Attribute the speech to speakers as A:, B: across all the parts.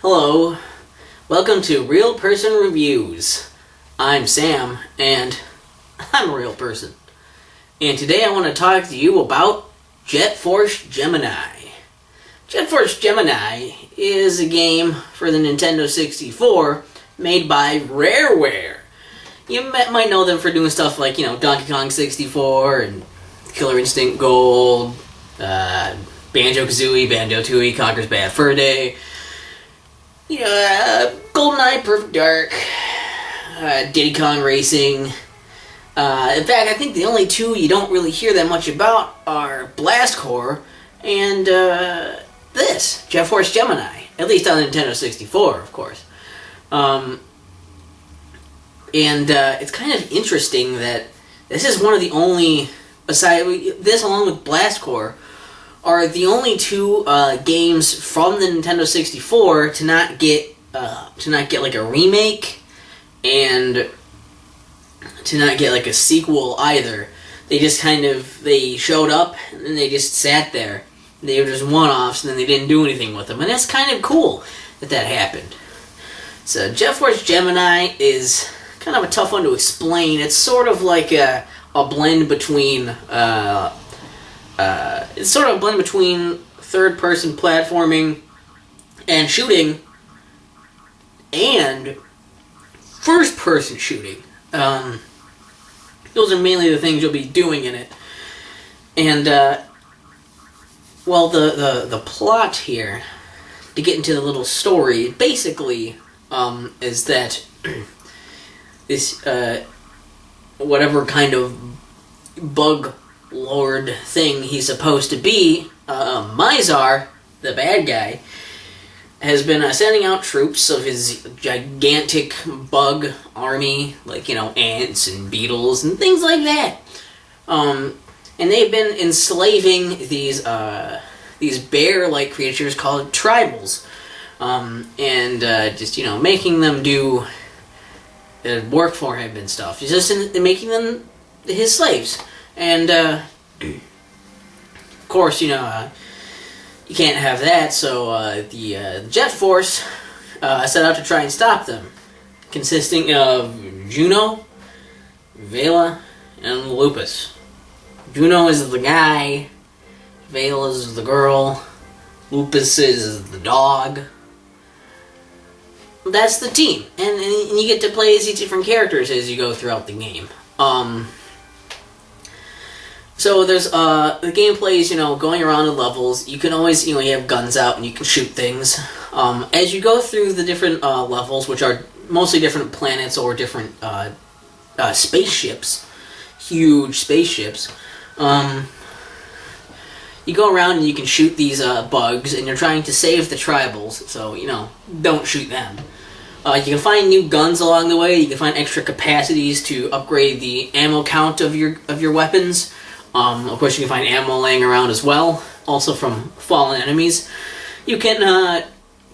A: Hello, welcome to Real Person Reviews. I'm Sam, and I'm a real person. And today I want to talk to you about Force Gemini. Force Gemini is a game for the Nintendo 64 made by Rareware. You might know them for doing stuff like, Donkey Kong 64 and Killer Instinct Gold, Banjo-Kazooie, Banjo-Tooie, Conker's Bad Fur Day, GoldenEye, Perfect Dark, Diddy Kong Racing. In fact, I think the only two you don't really hear that much about are Blast Corps and this, Force Gemini. At least on the Nintendo 64, of course. It's kind of interesting that this is one of the only, this along with Blast Corps, are the only two games from the Nintendo 64 to not get like a remake and to not get like a sequel either. They just they showed up and then they just sat there. They were just one-offs and then they didn't do anything with them, and that's kind of cool that happened. So Force Gemini is kind of a tough one to explain. It's sort of like a blend between third-person platforming and shooting and first-person shooting. Those are mainly the things you'll be doing in it. And, the plot here, to get into the little story, basically, is that this, whatever kind of bug lord thing he's supposed to be, Mizar, the bad guy, has been sending out troops of his gigantic bug army, like, ants and beetles and things like that. And they've been enslaving these bear-like creatures called tribals, just making them do work for him and stuff. He's just making them his slaves. And, of course, you can't have that, so the Jet Force set out to try and stop them, consisting of Juno, Vela, and Lupus. Juno is the guy, Vela is the girl, Lupus is the dog. That's the team, and you get to play as these different characters as you go throughout the game. So there's, the gameplay is, going around the levels. You can always, you have guns out and you can shoot things. As you go through the different levels, which are mostly different planets or different spaceships, huge spaceships, you go around and you can shoot these bugs, and you're trying to save the tribals, so, don't shoot them. You can find new guns along the way. You can find extra capacities to upgrade the ammo count of your weapons. Of course, you can find ammo laying around as well, also from fallen enemies. You can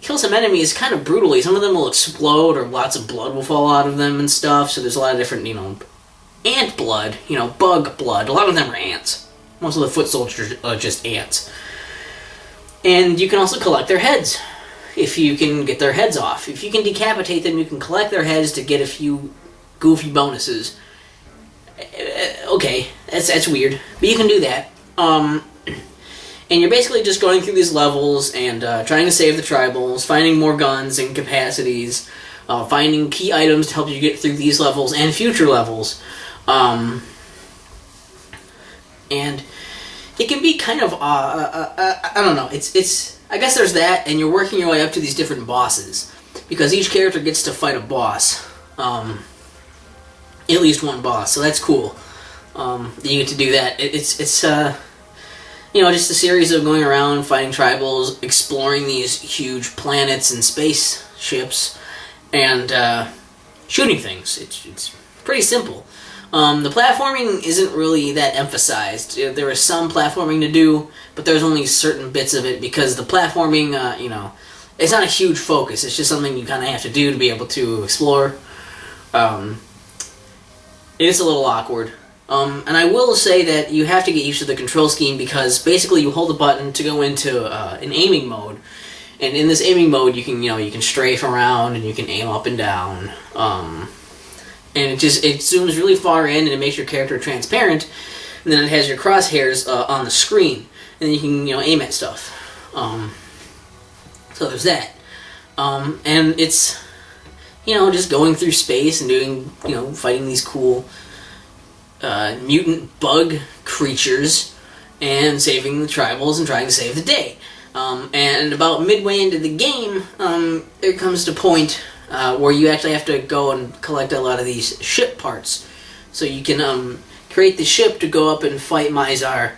A: kill some enemies kind of brutally. Some of them will explode, or lots of blood will fall out of them and stuff, so there's a lot of different, ant blood, bug blood. A lot of them are ants. Most of the foot soldiers are just ants. And you can also collect their heads, if you can get their heads off. If you can decapitate them, you can collect their heads to get a few goofy bonuses. Okay, that's weird, but you can do that. And you're basically just going through these levels and trying to save the tribals, finding more guns and capacities, finding key items to help you get through these levels and future levels. And it can be kind of, I don't know, it's I guess there's that, and you're working your way up to these different bosses, because each character gets to fight a boss. At least one boss, so that's cool. You get to do that. It's just a series of going around, fighting tribals, exploring these huge planets and spaceships, and shooting things. It's pretty simple. The platforming isn't really that emphasized. There is some platforming to do, but there's only certain bits of it, because the platforming, it's not a huge focus. It's just something you kind of have to do to be able to explore. It is a little awkward. And I will say that you have to get used to the control scheme, because basically you hold the button to go into an aiming mode, And in this aiming mode, you can strafe around and you can aim up and down. And it zooms really far in and it makes your character transparent. And then it has your crosshairs on the screen, and then you can aim at stuff. So there's that. And it's just going through space and doing fighting these cool mutant bug creatures and saving the tribals and trying to save the day. And about midway into the game, there comes to a point where you actually have to go and collect a lot of these ship parts. So you can create the ship to go up and fight Mizar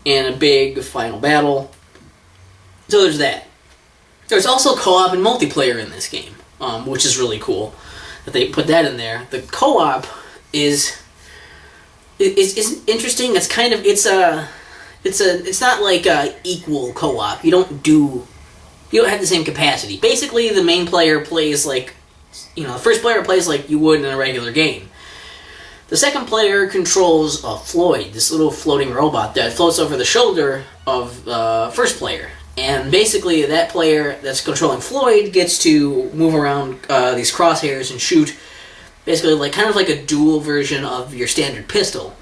A: in a big final battle. So there's that. There's also co-op and multiplayer in this game, which is really cool that they put that in there. The co-op is interesting. It's kind of it's not like a equal co-op. You don't have the same capacity. Basically, the main player plays like the first player plays like you would in a regular game. The second player controls Floyd, this little floating robot that floats over the shoulder of the first player. And basically, that player that's controlling Floyd gets to move around these crosshairs and shoot, basically kind of like a dual version of your standard pistol.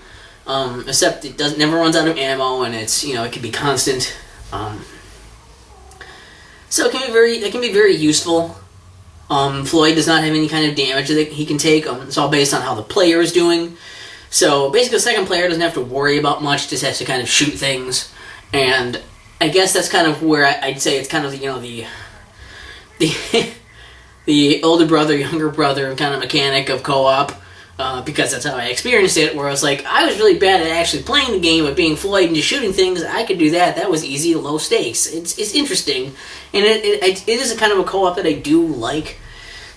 A: Except it never runs out of ammo, and it's it can be constant. So it can be very useful. Floyd does not have any kind of damage that he can take. It's all based on how the player is doing. So basically, the second player doesn't have to worry about much; just has to kind of shoot things. And I guess that's kind of where I'd say it's kind of the the older brother, younger brother kind of mechanic of co-op. Because that's how I experienced it, where I was like, I was really bad at actually playing the game, but being Floyd and just shooting things, I could do that. That was easy, low stakes. It's interesting, and it is a kind of a co-op that I do like.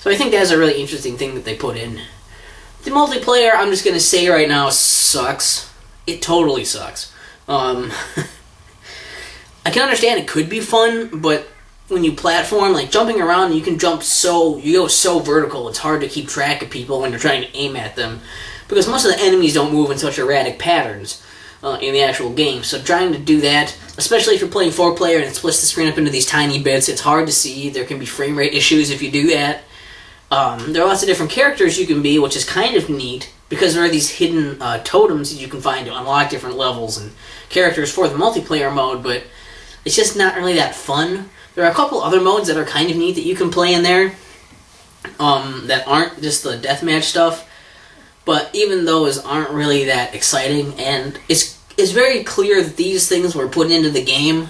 A: So I think that's a really interesting thing that they put in. The multiplayer, I'm just going to say right now, sucks. It totally sucks. I can understand it could be fun, but when you platform, like jumping around, you go so vertical, it's hard to keep track of people when you're trying to aim at them, because most of the enemies don't move in such erratic patterns in the actual game. So trying to do that, especially if you're playing 4-player and it splits the screen up into these tiny bits, it's hard to see. There can be frame rate issues if you do that. There are lots of different characters you can be, which is kind of neat, because there are these hidden totems that you can find to unlock different levels and characters for the multiplayer mode, but it's just not really that fun. There are a couple other modes that are kind of neat that you can play in there that aren't just the deathmatch stuff, but even those aren't really that exciting, and it's very clear that these things were put into the game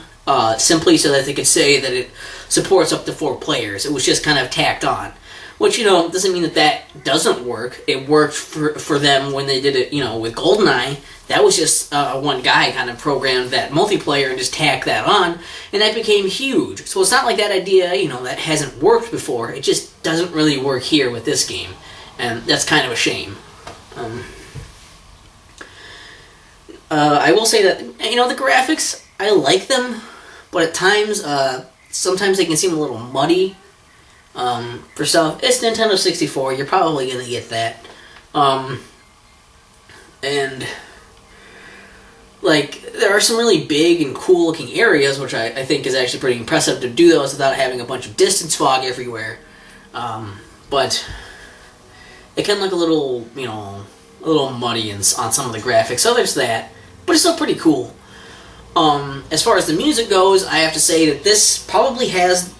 A: simply so that they could say that it supports up to 4 players. It was just kind of tacked on, which doesn't mean that doesn't work. It worked for them when they did it with GoldenEye. That was just one guy kind of programmed that multiplayer and just tacked that on, and that became huge. So it's not like that idea, that hasn't worked before. It just doesn't really work here with this game, and that's kind of a shame. I will say that, the graphics, I like them, but at times, sometimes they can seem a little muddy for stuff. It's Nintendo 64, you're probably going to get that. And there are some really big and cool looking areas, which I think is actually pretty impressive to do those without having a bunch of distance fog everywhere. But it can look a little muddy on some of the graphics, so there's that. But it's still pretty cool. As far as the music goes, I have to say that this probably has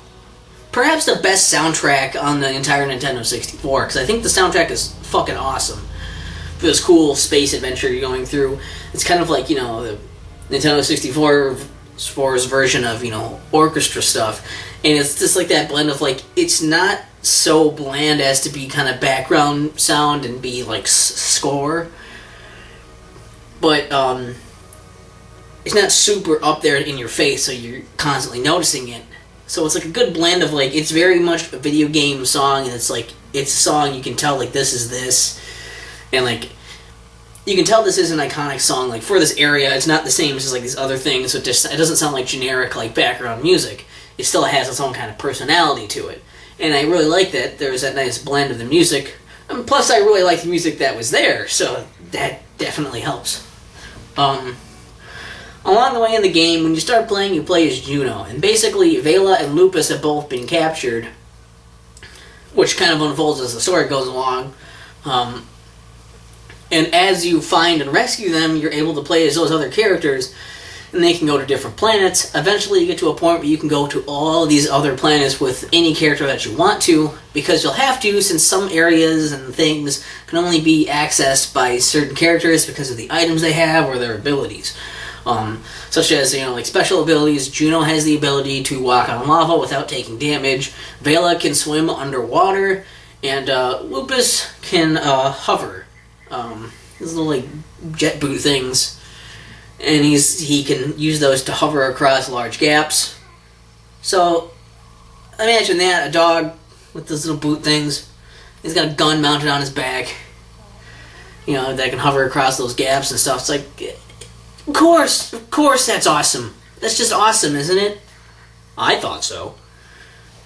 A: perhaps the best soundtrack on the entire Nintendo 64, because I think the soundtrack is fucking awesome. For this cool space adventure you're going through. It's kind of like, the Nintendo 64's version of, orchestra stuff. And it's just like that blend of, it's not so bland as to be kind of background sound and be, score. But, it's not super up there in your face, so you're constantly noticing it. So it's like a good blend of, it's very much a video game song, and it's a song you can tell, this is this. And, you can tell this is an iconic song, for this area. It's not the same as, these other things, so it doesn't sound like generic, background music. It still has its own kind of personality to it. And I really like that there's that nice blend of the music. And plus, I really like the music that was there, so that definitely helps. Along the way in the game, when you start playing, you play as Juno. And basically, Vela and Lupus have both been captured, which kind of unfolds as the story goes along. And as you find and rescue them, you're able to play as those other characters, and they can go to different planets. Eventually, you get to a point where you can go to all these other planets with any character that you want to, because you'll have to, since some areas and things can only be accessed by certain characters because of the items they have or their abilities. Such as, like special abilities. Juno has the ability to walk on lava without taking damage. Vela can swim underwater, and Lupus can hover. These little like jet boot things, and he can use those to hover across large gaps. So imagine that, a dog with those little boot things. He's got a gun mounted on his back. That can hover across those gaps and stuff. It's like, of course, that's awesome. That's just awesome, isn't it? I thought so.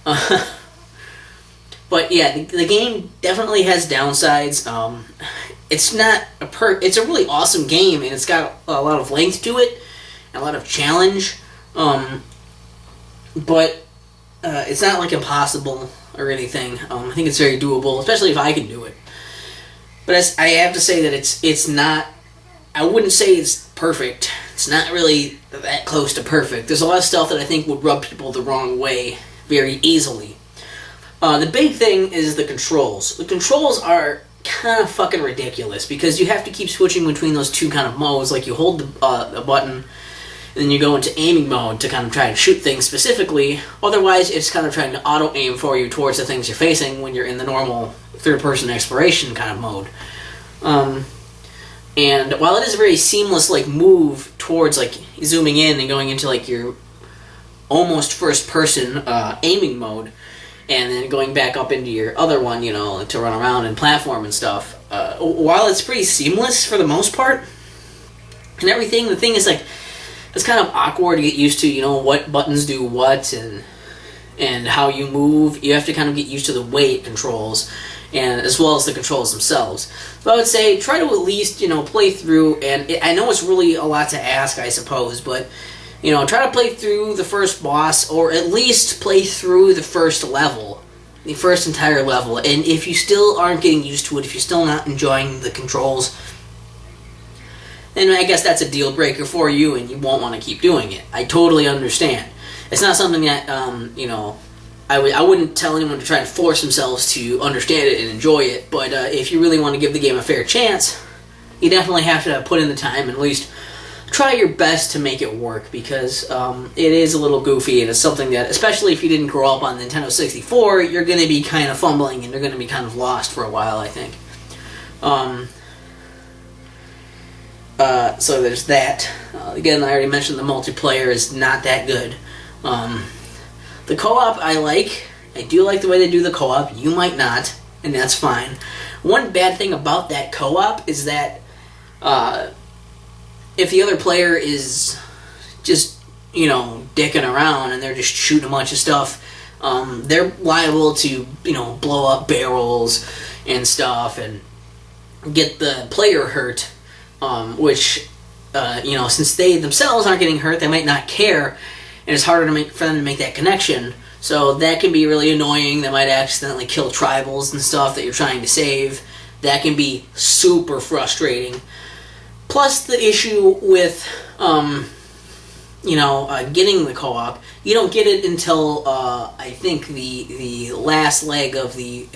A: But yeah, the game definitely has downsides. It's not it's a really awesome game, and it's got a lot of length to it, and a lot of challenge. But it's not like impossible or anything. I think it's very doable, especially if I can do it. But I have to say that it's not. I wouldn't say it's perfect. It's not really that close to perfect. There's a lot of stuff that I think would rub people the wrong way very easily. The big thing is the controls. The controls are kind of fucking ridiculous because you have to keep switching between those two kind of modes. Like you hold the button and then you go into aiming mode to kind of try to shoot things specifically. Otherwise, it's kind of trying to auto-aim for you towards the things you're facing when you're in the normal third-person exploration kind of mode. And while it is a very seamless move towards zooming in and going into your almost first-person aiming mode, and then going back up into your other one, to run around and platform and stuff. While it's pretty seamless for the most part and everything, the thing is it's kind of awkward to get used to, what buttons do what and how you move. You have to kind of get used to the way it controls, and as well as the controls themselves. So I would say try to at least, play through, and I know it's really a lot to ask, I suppose, but try to play through the first boss, or at least play through the first level, the first entire level. And if you still aren't getting used to it, if you're still not enjoying the controls, then I guess that's a deal breaker for you, and you won't want to keep doing it. I totally understand. It's not something that I wouldn't tell anyone to try and force themselves to understand it and enjoy it. But if you really want to give the game a fair chance, you definitely have to put in the time and at least try your best to make it work, because it is a little goofy, and it's something that, especially if you didn't grow up on Nintendo 64, you're going to be kind of fumbling and you're going to be kind of lost for a while, I think. So there's that. Again, I already mentioned the multiplayer is not that good. The co-op I like. I do like the way they do the co-op. You might not, and that's fine. One bad thing about that co-op is that if the other player is just, dicking around and they're just shooting a bunch of stuff, they're liable to, blow up barrels and stuff and get the player hurt, which, since they themselves aren't getting hurt, they might not care, and it's harder for them to make that connection. So that can be really annoying. They might accidentally kill tribals and stuff that you're trying to save. That can be super frustrating. Plus the issue with, getting the co-op. You don't get it until, I think, the last leg of the,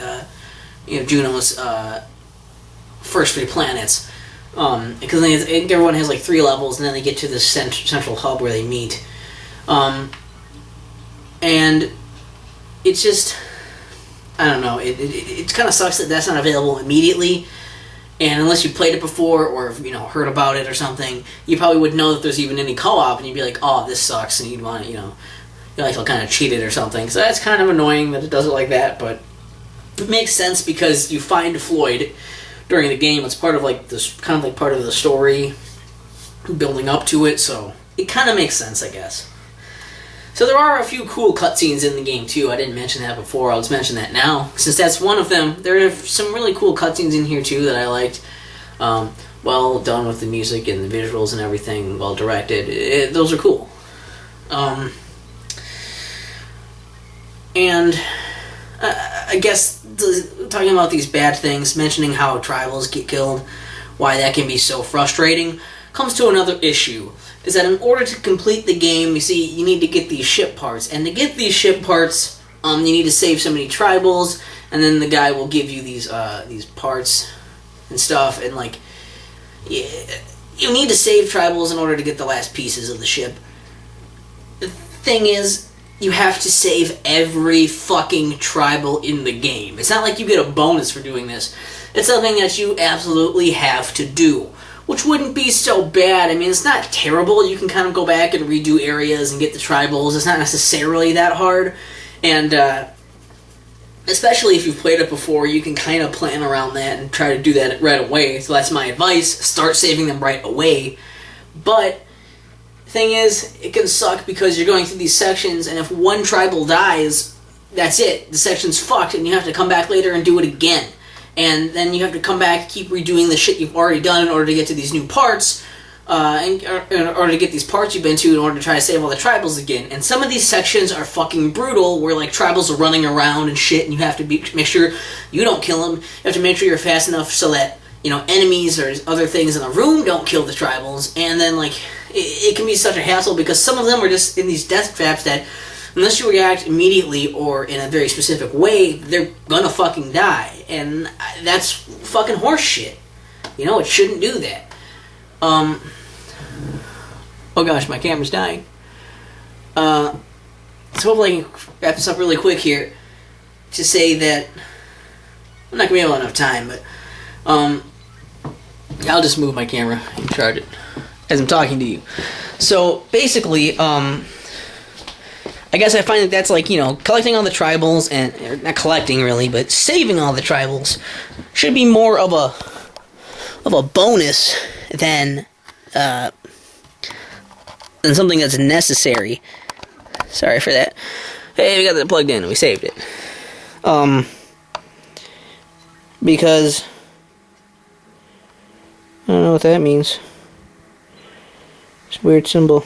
A: Juno's first 3 planets. Because everyone has 3 levels, and then they get to the central hub where they meet. And it's just, I don't know, it kind of sucks that that's not available immediately. And unless you played it before or heard about it or something, you probably wouldn't know that there's even any co-op, and you'd be like, oh, this sucks, and you'd want to, you feel kind of cheated or something. So that's kind of annoying that it does it like that, but it makes sense because you find Floyd during the game. It's part of this, kind of part of the story building up to it, so it kind of makes sense, I guess. So there are a few cool cutscenes in the game too. I didn't mention that before. I'll just mention that now, since that's one of them. There are some really cool cutscenes in here too that I liked. well done with the music and the visuals and everything, well directed. Those are cool. And I guess talking about these bad things, mentioning how tribals get killed, why that can be so frustrating, comes to another issue. Is that in order to complete the game, you see, you need to get these ship parts. And to get these ship parts, you need to save so many tribals, and then the guy will give you these parts and stuff, and like, you need to save tribals in order to get the last pieces of the ship. The thing is, you have to save every fucking tribal in the game. It's not like you get a bonus for doing this. It's something that you absolutely have to do, which wouldn't be so bad. I mean, it's not terrible. You can kind of go back and redo areas and get the tribals. It's not necessarily that hard. And especially if you've played it before, you can kind of plan around that and try to do that right away. So that's my advice. Start saving them right away. But the thing is, it can suck because you're going through these sections, and if one tribal dies, that's it. The section's fucked, and you have to come back later and do it again. And then you have to come back, keep redoing the shit you've already done in order to get to these new parts, in order to get these parts you've been to in order to try to save all the tribals again. And some of these sections are fucking brutal, where like tribals are running around and shit, and you have to make sure you don't kill them. You have to make sure you're fast enough so that, you know, enemies or other things in the room don't kill the tribals. And then like, it can be such a hassle because some of them are just in these death traps that, unless you react immediately or in a very specific way, they're gonna fucking die. And that's fucking horse shit. You know, it shouldn't do that. Oh gosh, my camera's dying. So hopefully I can wrap this up really quick here to say that I'm not gonna be able to have enough time, but I'll just move my camera and charge it as I'm talking to you. So basically, I guess I find that that's like, you know, collecting all the tribals, and or not collecting really, but saving all the tribals should be more of a bonus than something that's necessary. Sorry for that. Hey, we got that plugged in and we saved it. Because I don't know what that means. It's a weird symbol.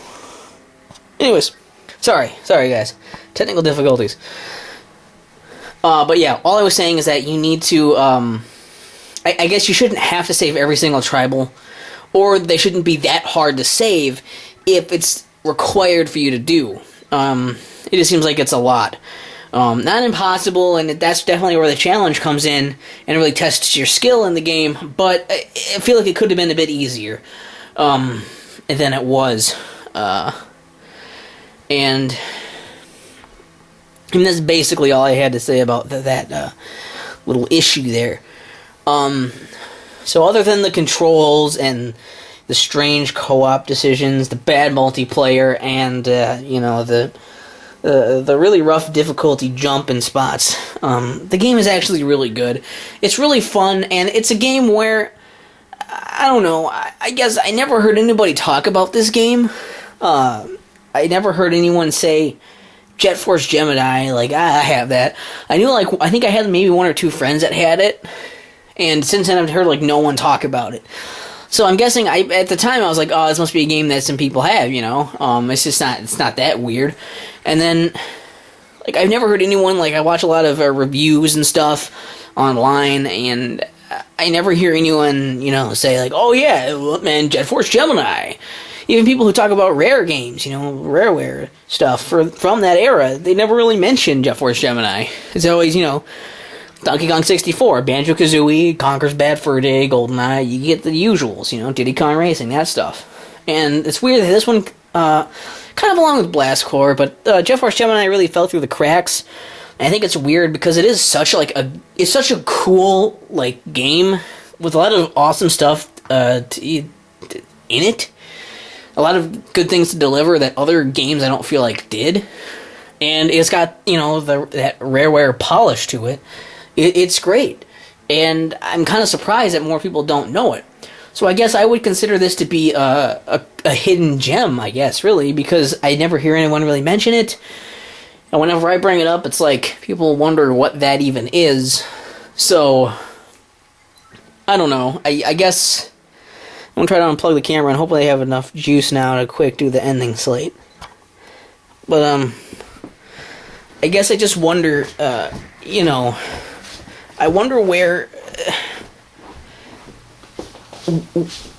A: Anyways. Sorry guys. Technical difficulties. But yeah, all I was saying is that you need to, I guess you shouldn't have to save every single tribal, or they shouldn't be that hard to save if it's required for you to do. It just seems like it's a lot. Not impossible, and that's definitely where the challenge comes in and really tests your skill in the game, but I feel like it could have been a bit easier than it was. And that's basically all I had to say about that little issue there. So other than the controls and the strange co-op decisions, the bad multiplayer, and you know, the really rough difficulty jump in spots, the game is actually really good. It's really fun, and it's a game where, I don't know, I guess I never heard anybody talk about this game. I never heard anyone say Jet Force Gemini, like, I have that. I knew, like, I think I had maybe one or two friends that had it, and since then I've heard, like, no one talk about it. So I'm guessing, at the time I was like, oh, this must be a game that some people have, you know? It's not that weird. And then, like, I've never heard anyone, like, I watch a lot of reviews and stuff online, and I never hear anyone, you know, say, like, oh yeah, man, Jet Force Gemini. Even people who talk about Rare games, you know, Rareware stuff from that era, they never really mention Jet Force Gemini. It's always, you know, Donkey Kong 64, Banjo-Kazooie, Conker's Bad Fur Day, GoldenEye, you get the usuals, you know, Diddy Kong Racing, that stuff. And it's weird that this one, kind of along with Blast Corps, but Jet Force Gemini really fell through the cracks. And I think it's weird because it is such it's such a cool, like, game with a lot of awesome stuff in it. A lot of good things to deliver that other games I don't feel like did. And it's got, you know, that Rareware polish to it. It's great. And I'm kind of surprised that more people don't know it. So I guess I would consider this to be a hidden gem, I guess, really, because I never hear anyone really mention it. And whenever I bring it up, it's like people wonder what that even is. So, I don't know. I guess I'm going to try to unplug the camera, and hopefully I have enough juice now to quick do the ending slate. But, I guess I just wonder, you know, I wonder where,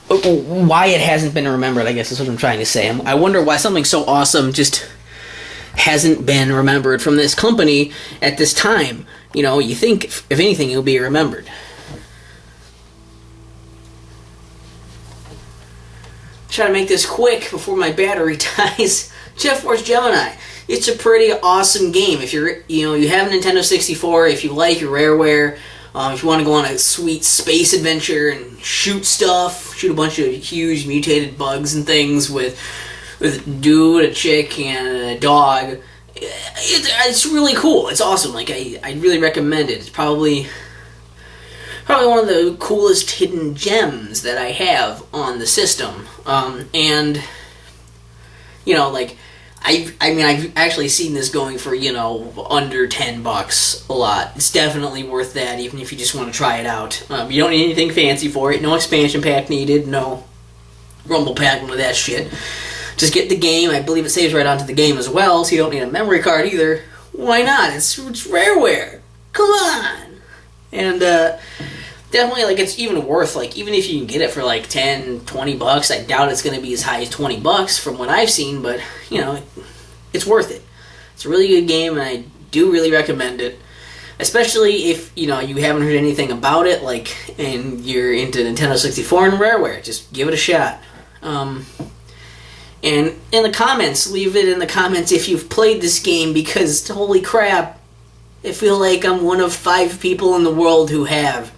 A: why it hasn't been remembered, I guess is what I'm trying to say. I wonder why something so awesome just hasn't been remembered from this company at this time. You know, you think, if anything, it'll be remembered. Try to make this quick before my battery dies. Force Gemini. It's a pretty awesome game. If you're, you have a Nintendo 64, if you like your Rareware, if you want to go on a sweet space adventure and shoot stuff, shoot a bunch of huge mutated bugs and things with a dude, a chick, and a dog, it's really cool. It's awesome. Like, I really recommend it. It's probably one of the coolest hidden gems that I have on the system. And, like, I've actually seen this going for, under $10 a lot. It's definitely worth that, even if you just want to try it out. You don't need anything fancy for it. No expansion pack needed. No rumble pack, none of that shit. Just get the game. I believe it saves right onto the game as well, so you don't need a memory card either. Why not? It's Rareware. Come on! And, definitely, like, it's even worth, like, even if you can get it for, like, $10, $20, I doubt it's going to be as high as $20 from what I've seen, but, it's worth it. It's a really good game, and I do really recommend it. Especially if, you haven't heard anything about it, like, and you're into Nintendo 64 and Rareware. Just give it a shot. And in the comments, leave it in the comments if you've played this game, because, holy crap, I feel like I'm one of 5 people in the world who have.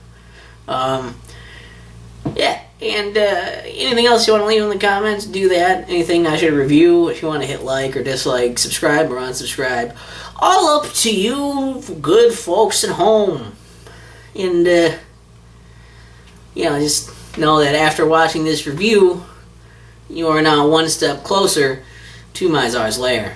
A: Yeah, and anything else you want to leave in the comments, do that. Anything I should review, if you want to hit like or dislike, subscribe or unsubscribe, all up to you good folks at home. And, just know that after watching this review, you are now one step closer to Mizar's lair.